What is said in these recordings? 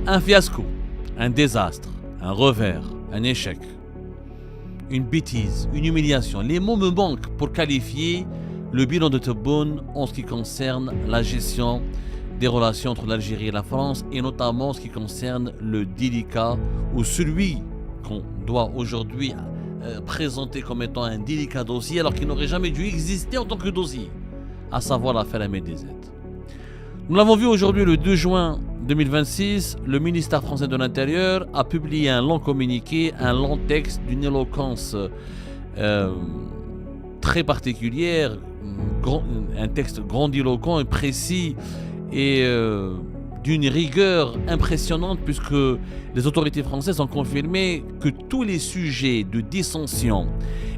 Un fiasco, un désastre, un revers, un échec, une bêtise, une humiliation. Les mots me manquent pour qualifier le bilan de Tebboune en ce qui concerne la gestion des relations entre l'Algérie et la France, et notamment en ce qui concerne le délicat, ou celui qu'on doit aujourd'hui présenter comme étant un délicat dossier alors qu'il n'aurait jamais dû exister en tant que dossier, à savoir l'affaire Ahmed DZ. Nous l'avons vu aujourd'hui le 2 juin 2026, le ministère français de l'Intérieur a publié un long communiqué, un long texte d'une éloquence très particulière, un texte grandiloquent et précis et d'une rigueur impressionnante, puisque les autorités françaises ont confirmé que tous les sujets de dissension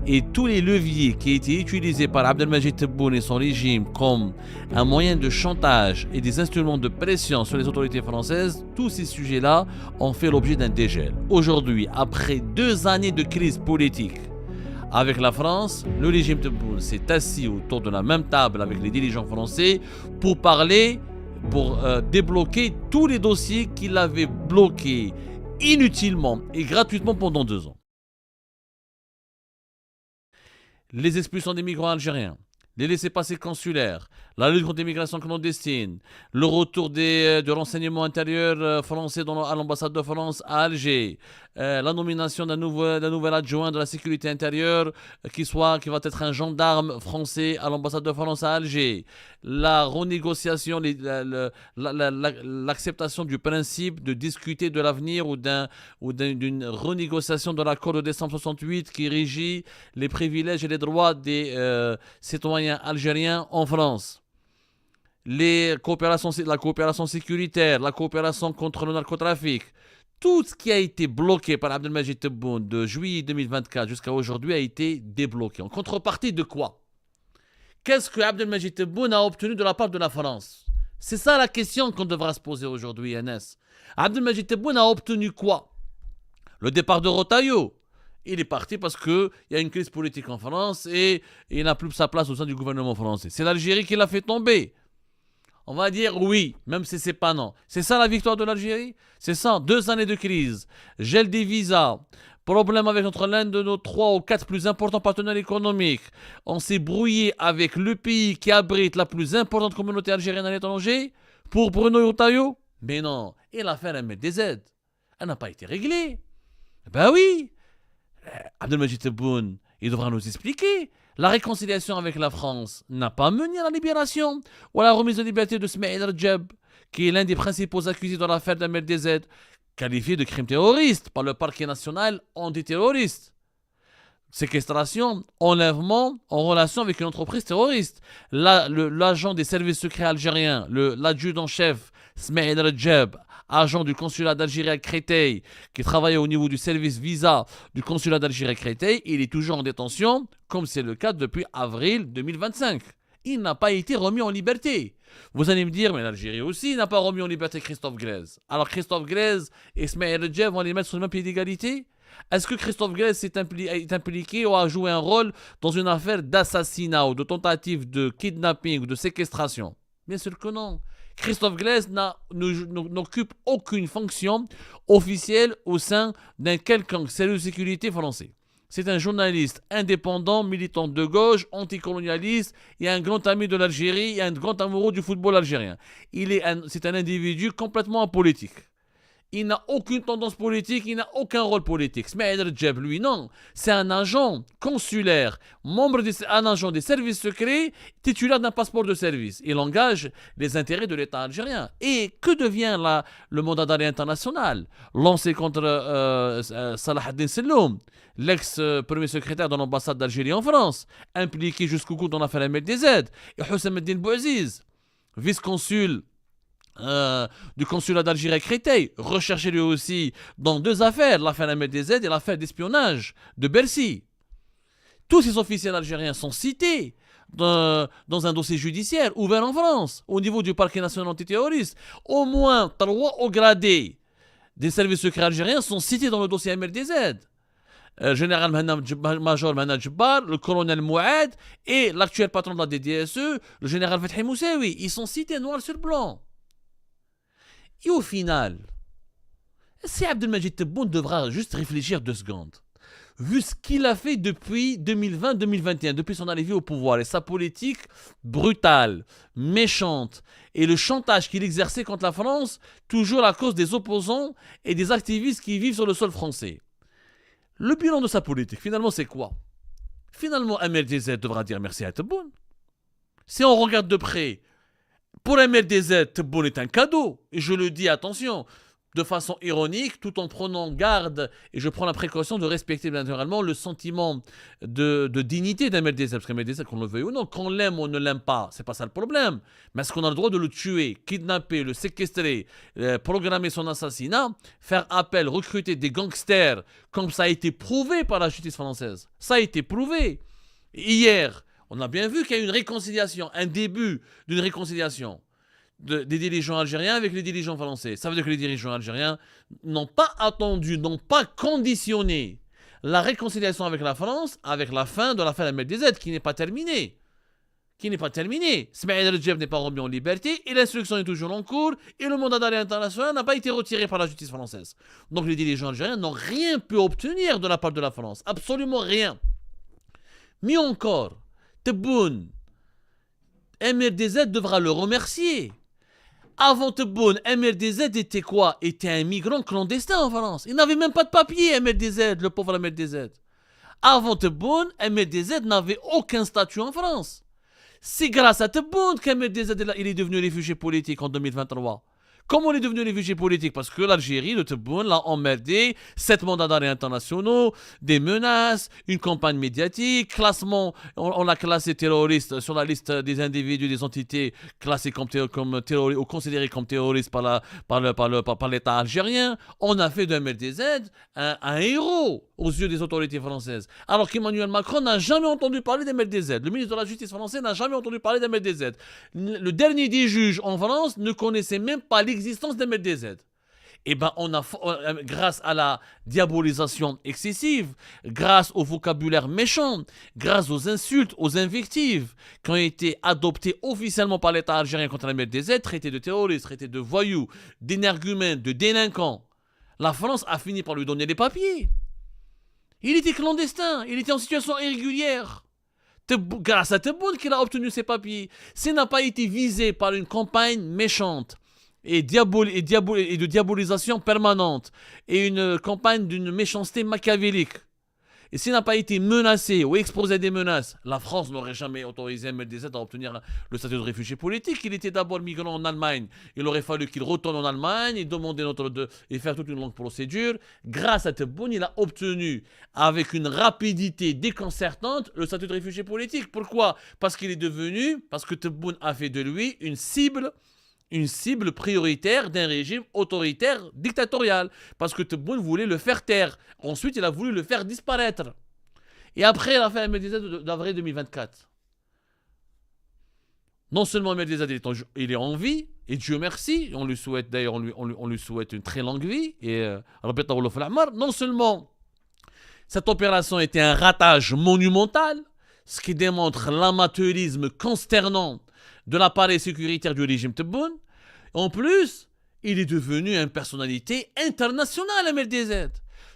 et tous les leviers qui étaient utilisés par Abdelmajid Tebboune et son régime comme un moyen de chantage et des instruments de pression sur les autorités françaises, tous ces sujets-là ont fait l'objet d'un dégel. Aujourd'hui, après 2 années de crise politique avec la France, le régime Tebboune s'est assis autour de la même table avec les dirigeants français pour parler, pour débloquer tous les dossiers qu'il avait bloqués inutilement et gratuitement pendant 2 ans. Les expulsions des migrants algériens, les laissez-passer consulaires, la lutte contre l'immigration clandestine, le retour du renseignement intérieur français à l'ambassade de France à Alger, la nomination d'un nouvel adjoint de la sécurité intérieure qui va être un gendarme français à l'ambassade de France à Alger, la renégociation, l'acceptation du principe de discuter de l'avenir ou d'une renégociation de l'accord de décembre 68 qui régit les privilèges et les droits des citoyens algériens en France. La coopération sécuritaire, la coopération contre le narcotrafic, tout ce qui a été bloqué par Abdelmajid Tebboune de juillet 2024 jusqu'à aujourd'hui a été débloqué. En contrepartie de quoi? Qu'est-ce que Abdelmajid Tebboune a obtenu de la part de la France? C'est ça la question qu'on devra se poser aujourd'hui, Anas. Abdelmajid Tebboune a obtenu quoi? Le départ de Rotaillot. Il est parti parce qu'il y a une crise politique en France et il n'a plus sa place au sein du gouvernement français. C'est l'Algérie qui l'a fait tomber. On va dire oui, même si c'est pas non. C'est ça la victoire de l'Algérie? C'est ça, 2 années de crise, gel des visas, problème avec l'un de nos 3 ou 4 plus importants partenaires économiques. On s'est brouillé avec le pays qui abrite la plus importante communauté algérienne à l'étranger pour Bruno Retailleau? Mais non, et l'affaire Ahmed DZ, elle n'a pas été réglée. Ben oui, Abdelmajid Tebboune, il devra nous expliquer. La réconciliation avec la France n'a pas mené à la libération ou à la remise de liberté de Smaïl Rajab, qui est l'un des principaux accusés dans l'affaire d'Ahmed DZ, qualifié de crime terroriste par le parquet national antiterroriste. Séquestration, enlèvement en relation avec une entreprise terroriste. L'agent des services secrets algériens, l'adjudant-chef Smaïl Rajab, agent du consulat d'Algérie à Créteil, qui travaillait au niveau du service visa du consulat d'Algérie à Créteil, il est toujours en détention, comme c'est le cas depuis avril 2025. Il n'a pas été remis en liberté. Vous allez me dire, mais l'Algérie aussi n'a pas remis en liberté Christophe Glaise. Alors Christophe Glaise et Smaïl Rajab vont les mettre sur le même pied d'égalité? Est-ce que Christophe Glaise est impliqué ou a joué un rôle dans une affaire d'assassinat ou de tentative de kidnapping ou de séquestration? Bien sûr que non. Christophe Glaise n'occupe aucune fonction officielle au sein d'un quelconque service de sécurité français. C'est un journaliste indépendant, militant de gauche, anticolonialiste et un grand ami de l'Algérie et un grand amoureux du football algérien. C'est un individu complètement apolitique. Il n'a aucune tendance politique, il n'a aucun rôle politique. Smaïl Rajab, lui, non. C'est un agent consulaire, un agent des services secrets, titulaire d'un passeport de service. Il engage les intérêts de l'État algérien. Et que devient le mandat d'arrêt international lancé contre Salah ad-Din Selloum, l'ex-premier secrétaire de l'ambassade d'Algérie en France, impliqué jusqu'au cou dans l'affaire Ahmed DZ, et Houssam Eddine Bouaziz, vice-consul du consulat d'Algérie à Créteil, recherché lui aussi dans 2 affaires, l'affaire Ahmed DZ et l'affaire d'espionnage de Bercy. Tous ces officiels algériens sont cités dans un dossier judiciaire ouvert en France, au niveau du parquet national antiterroriste. Au moins 3 hauts gradés des services secrets algériens sont cités dans le dossier Ahmed DZ. Général Major Mahna Djebbar, le colonel Mouad et l'actuel patron de la DDSE, le général Fethi Moussaoui. Ils sont cités noir sur blanc. Et au final, Si Abdelmajid Tebboune devra juste réfléchir 2 secondes. Vu ce qu'il a fait depuis 2020-2021, depuis son arrivée au pouvoir, et sa politique brutale, méchante, et le chantage qu'il exerçait contre la France, toujours à cause des opposants et des activistes qui vivent sur le sol français. Le bilan de sa politique, finalement, c'est quoi? Finalement, MLDZ devra dire merci à Tebboune. Si on regarde de près, pour MLDZ, Tebboune est un cadeau. Et je le dis, attention, de façon ironique, tout en prenant garde, et je prends la précaution de respecter naturellement le sentiment de dignité d'MLDZ, parce qu'MLDZ, qu'on le veuille ou non, qu'on l'aime ou on ne l'aime pas, c'est pas ça le problème. Mais est-ce qu'on a le droit de le tuer, kidnapper, le séquestrer, programmer son assassinat, faire appel, recruter des gangsters, comme ça a été prouvé par la justice française? Ça a été prouvé. Hier, on a bien vu qu'il y a eu une réconciliation, un début d'une réconciliation des dirigeants algériens avec les dirigeants français. Ça veut dire que les dirigeants algériens n'ont pas attendu, n'ont pas conditionné la réconciliation avec la France avec la fin de l'affaire MLDZ, qui n'est pas terminée. Smaïl Redjeb n'est pas remis en liberté et l'instruction est toujours en cours et le mandat d'arrêt international n'a pas été retiré par la justice française. Donc les dirigeants algériens n'ont rien pu obtenir de la part de la France. Absolument rien. Mieux encore, Tebboune, MLDZ devra le remercier. Avant Tebboune, MLDZ était quoi? Était un migrant clandestin en France. Il n'avait même pas de papier, MLDZ, le pauvre MLDZ. Avant Tebboune, MLDZ n'avait aucun statut en France. C'est grâce à Tebboune qu'MLDZ est devenu réfugié politique en 2023. Comment il est devenu réfugié politique? Parce que l'Algérie, de Tebboune, l'a emmerdé, 7 mandats d'arrêt internationaux, des menaces, une campagne médiatique, classement, on l'a classé terroriste sur la liste des individus, des entités classées comme terroristes ou considérées comme terroristes par l'État algérien. On a fait de MLDZ un héros aux yeux des autorités françaises. Alors qu'Emmanuel Macron n'a jamais entendu parler d'MLDZ. Le ministre de la Justice français n'a jamais entendu parler d'MLDZ. Le dernier des juges en France ne connaissait même pas l'existence d'MLDZ. Eh bien, grâce à la diabolisation excessive, grâce au vocabulaire méchant, grâce aux insultes, aux invectives qui ont été adoptées officiellement par l'État algérien contre MLDZ, traité de terroriste, traité de voyou, d'énergumène, de délinquant, la France a fini par lui donner des papiers. Il était clandestin, il était en situation irrégulière. Grâce à Tebboune qu'il a obtenu ses papiers. S'il n'a pas été visé par une campagne méchante et de diabolisation permanente et une campagne d'une méchanceté machiavélique, et s'il n'a pas été menacé ou exposé à des menaces, la France n'aurait jamais autorisé MLDZ à obtenir le statut de réfugié politique. Il était d'abord migrant en Allemagne. Il aurait fallu qu'il retourne en Allemagne et demander et faire toute une longue procédure. Grâce à Tebboune, il a obtenu avec une rapidité déconcertante le statut de réfugié politique. Pourquoi? Parce que Tebboune a fait de lui une cible prioritaire d'un régime autoritaire dictatorial. Parce que Tebboune voulait le faire taire. Ensuite, il a voulu le faire disparaître. Et après l'affaire MLDZ d'avril 2024. Non seulement MLDZ il est en vie, et Dieu merci, on lui souhaite d'ailleurs on lui souhaite une très longue vie, et non seulement cette opération était un ratage monumental, ce qui démontre l'amateurisme consternant de l'appareil sécuritaire du régime Tebboune. En plus, il est devenu une personnalité internationale, MLDZ.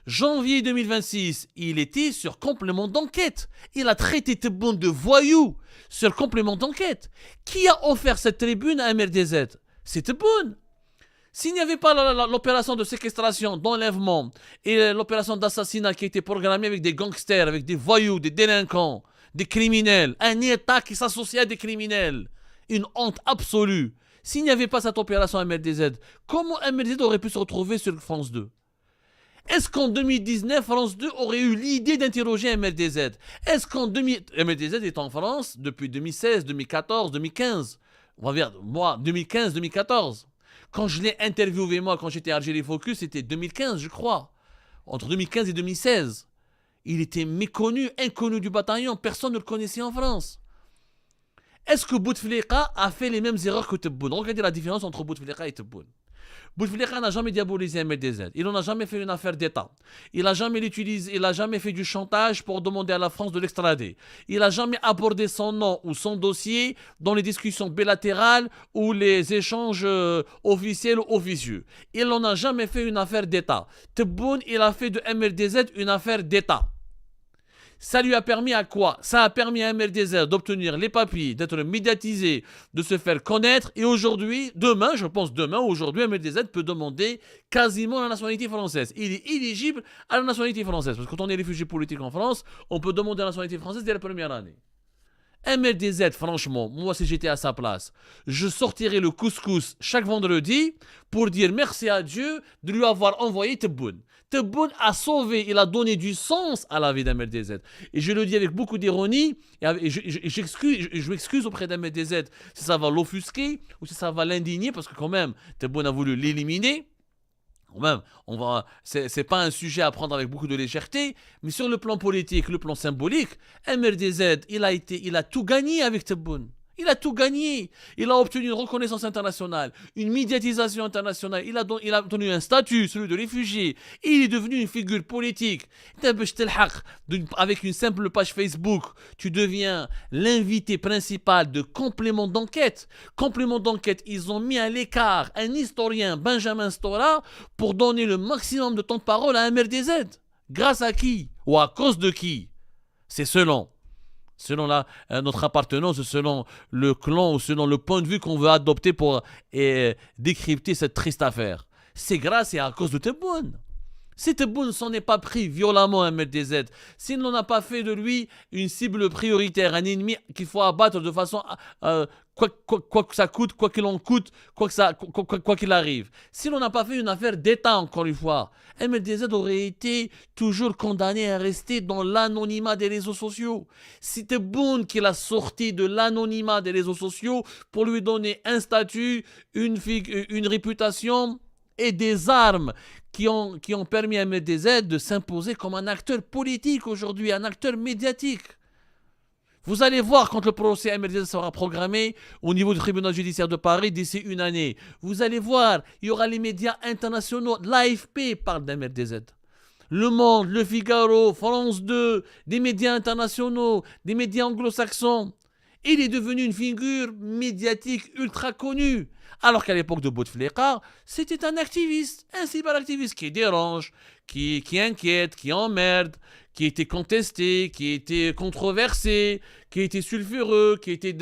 Janvier 2026, il était sur complément d'enquête. Il a traité Tebboune de voyou sur complément d'enquête. Qui a offert cette tribune à MLDZ? C'est Tebboune. S'il n'y avait pas l'opération de séquestration, d'enlèvement et l'opération d'assassinat qui a été programmée avec des gangsters, avec des voyous, des délinquants, des criminels, un État qui s'associe à des criminels, une honte absolue. S'il n'y avait pas cette opération MLDZ, comment MLDZ aurait pu se retrouver sur France 2? Est-ce qu'en 2019, France 2 aurait eu l'idée d'interroger MLDZ? MLDZ est en France depuis 2016, 2014, 2015. On va dire, moi, 2015, 2014. Quand je l'ai interviewé, moi, quand j'étais à Algérie Focus, c'était 2015, je crois. Entre 2015 et 2016. Il était méconnu, inconnu du bataillon. Personne ne le connaissait en France. Est-ce que Bouteflika a fait les mêmes erreurs que Tebboune? Regardez la différence entre Bouteflika et Tebboune. Bouteflika n'a jamais diabolisé MLDZ. Il n'en a jamais fait une affaire d'État. Il n'a jamais l'utilisé, il n'a jamais fait du chantage pour demander à la France de l'extrader. Il n'a jamais abordé son nom ou son dossier dans les discussions bilatérales ou les échanges officiels ou officieux. Il n'en a jamais fait une affaire d'État. Tebboune, il a fait de MLDZ une affaire d'État. Ça lui a permis à quoi? Ça a permis à MLDZ d'obtenir les papiers, d'être médiatisé, de se faire connaître. Et aujourd'hui, demain, aujourd'hui, MLDZ peut demander quasiment la nationalité française. Il est éligible à la nationalité française. Parce que quand on est réfugié politique en France, on peut demander la nationalité française dès la première année. MLDZ, franchement, moi si j'étais à sa place, je sortirais le couscous chaque vendredi pour dire merci à Dieu de lui avoir envoyé Tebboune. Tebboune a sauvé, il a donné du sens à la vie d'MLDZ. Et je le dis avec beaucoup d'ironie, et je m'excuse auprès d'MLDZ si ça va l'offusquer ou si ça va l'indigner, parce que quand même, Tebboune a voulu l'éliminer. Quand même, c'est pas un sujet à prendre avec beaucoup de légèreté, mais sur le plan politique, le plan symbolique, MLDZ, il a tout gagné avec Tebboune. Il a tout gagné. Il a obtenu une reconnaissance internationale, une médiatisation internationale. Il a obtenu un statut, celui de réfugié. Et il est devenu une figure politique. Avec une simple page Facebook, tu deviens l'invité principal de Complément d'enquête. Complément d'enquête, ils ont mis à l'écart un historien, Benjamin Stora, pour donner le maximum de temps de parole à MLDZ. Grâce à qui? Ou à cause de qui? C'est selon notre appartenance, selon le clan ou selon le point de vue qu'on veut adopter pour décrypter cette triste affaire. C'est grâce et à cause de Tebboune. Si Tebboune s'en est pas pris violemment à MLDZ, s'il n'en a pas fait de lui une cible prioritaire, un ennemi qu'il faut abattre de façon quoi que ça coûte, quoi qu'il en coûte, quoi qu'il arrive. Si l'on n'a pas fait une affaire d'État, encore une fois, MLDZ aurait été toujours condamné à rester dans l'anonymat des réseaux sociaux. C'est Tebboune qui l'a sorti de l'anonymat des réseaux sociaux pour lui donner un statut, une réputation et des armes qui ont permis à MLDZ de s'imposer comme un acteur politique aujourd'hui, un acteur médiatique. Vous allez voir quand le procès MLDZ sera programmé au niveau du tribunal judiciaire de Paris d'ici une année. Vous allez voir, il y aura les médias internationaux. L'AFP parle d'MLDZ. Le Monde, Le Figaro, France 2, des médias internationaux, des médias anglo-saxons. Il est devenu une figure médiatique ultra connue. Alors qu'à l'époque de Bouteflika, c'était un activiste, un cyberactiviste qui dérange, qui inquiète, qui emmerde, qui était contesté, qui était controversé, qui était sulfureux, qui était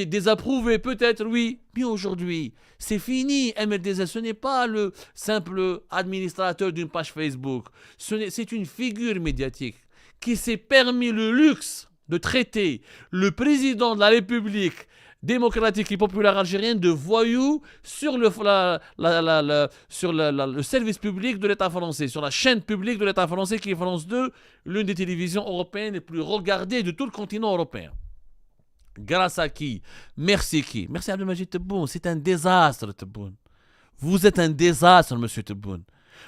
désapprouvé peut-être, oui. Mais aujourd'hui, c'est fini. MLDZ, ce n'est pas le simple administrateur d'une page Facebook. C'est une figure médiatique qui s'est permis le luxe de traiter le président de la République démocratique et populaire algérienne de voyous sur le service public de l'État français, sur la chaîne publique de l'État français qui est France 2, l'une des télévisions européennes les plus regardées de tout le continent européen. Grâce à qui? Merci qui? Merci Abdelmajid Tebboune. C'est un désastre, Tebboune. Vous êtes un désastre, monsieur Tebboune.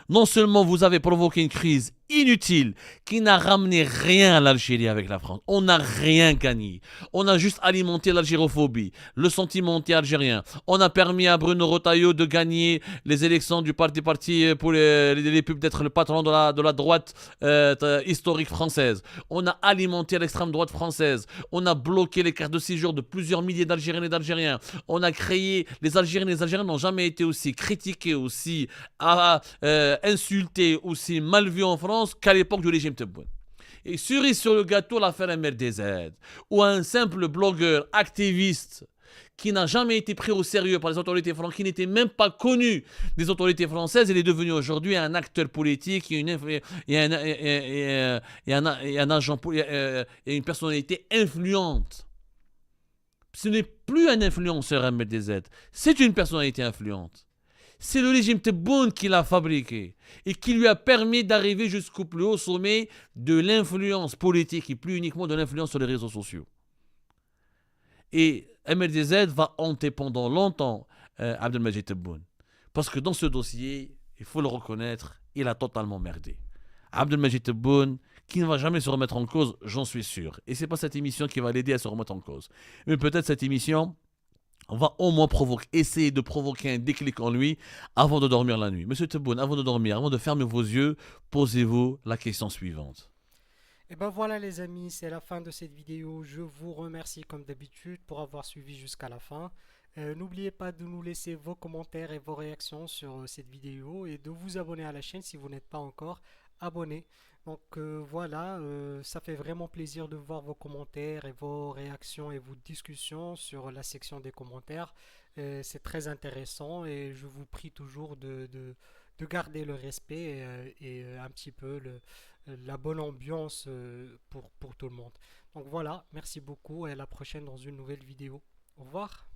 Non seulement vous avez provoqué une crise inutile qui n'a ramené rien à l'Algérie avec la France. On n'a rien gagné. On a juste alimenté l'algérophobie, le sentiment anti-algérien. On a permis à Bruno Retailleau de gagner les élections du parti pour les pubs, d'être le patron de la droite historique française. On a alimenté l'extrême droite française. On a bloqué les cartes de séjour de plusieurs milliers d'Algériennes et d'Algériens. On a créé... Les Algériennes et les Algériens n'ont jamais été aussi critiqués, aussi insultés, aussi mal vus en France qu'à l'époque du régime Tebboune. Et cerise sur le gâteau, l'affaire MLDZ, où un simple blogueur activiste qui n'a jamais été pris au sérieux par les autorités françaises, qui n'était même pas connu des autorités françaises, il est devenu aujourd'hui un acteur politique et un agent et une personnalité influente. Ce n'est plus un influenceur MLDZ, c'est une personnalité influente. C'est le régime Tebboune qui l'a fabriqué et qui lui a permis d'arriver jusqu'au plus haut sommet de l'influence politique et plus uniquement de l'influence sur les réseaux sociaux. Et MLDZ va hanter pendant longtemps Abdelmajid Tebboune. Parce que dans ce dossier, il faut le reconnaître, il a totalement merdé. Abdelmajid Tebboune, qui ne va jamais se remettre en cause, j'en suis sûr. Et ce n'est pas cette émission qui va l'aider à se remettre en cause. Mais peut-être cette émission On va au moins essayer de provoquer un déclic en lui avant de dormir la nuit. Monsieur Tebboune, avant de dormir, avant de fermer vos yeux, posez-vous la question suivante. Et ben voilà les amis, c'est la fin de cette vidéo. Je vous remercie comme d'habitude pour avoir suivi jusqu'à la fin. N'oubliez pas de nous laisser vos commentaires et vos réactions sur cette vidéo et de vous abonner à la chaîne si vous n'êtes pas encore abonné. Donc voilà, ça fait vraiment plaisir de voir vos commentaires et vos réactions et vos discussions sur la section des commentaires. C'est très intéressant et je vous prie toujours de garder le respect et un petit peu la bonne ambiance pour tout le monde. Donc voilà, merci beaucoup et à la prochaine dans une nouvelle vidéo. Au revoir.